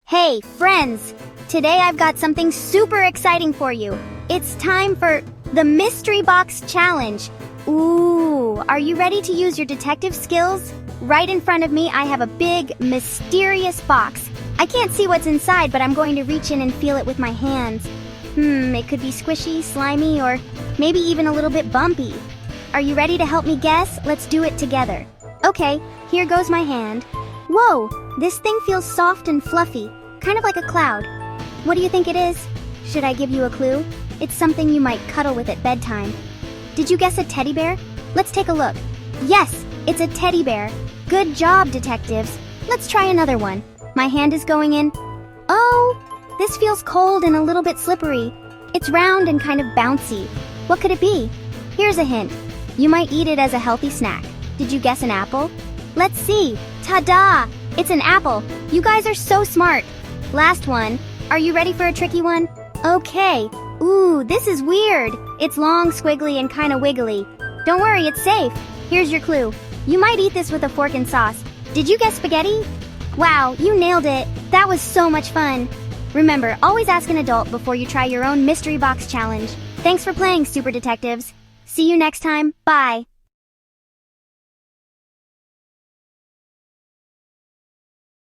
Hey, friends! Today I've got something super exciting for you. It's time for the Mystery Box Challenge. Ooh, are you ready to use your detective skills? Right in front of me, I have a big, mysterious box. I can't see what's inside, but I'm going to reach in and feel it with my hands. It could be squishy, slimy, or maybe even a little bit bumpy. Are you ready to help me guess? Let's do it together. Okay, here goes my hand. Whoa, this thing feels soft and fluffy, kind of like a cloud. What do you think it is? Should I give you a clue? It's something you might cuddle with at bedtime. Did you guess a teddy bear? Let's take a look. Yes, it's a teddy bear. Good job, detectives. Let's try another one. My hand is going in. Oh, this feels cold and a little bit slippery. It's round and kind of bouncy. What could it be? Here's a hint. You might eat it as a healthy snack. Did you guess an apple? Let's see. Ta-da! It's an apple. You guys are so smart. Last one. Are you ready for a tricky one? Okay. Ooh, this is weird. It's long, squiggly, and kind of wiggly. Don't worry, it's safe. Here's your clue. You might eat this with a fork and sauce. Did you guess spaghetti? Wow, you nailed it. That was so much fun. Remember, always ask an adult before you try your own mystery box challenge. Thanks for playing, Super Detectives. See you next time. Bye.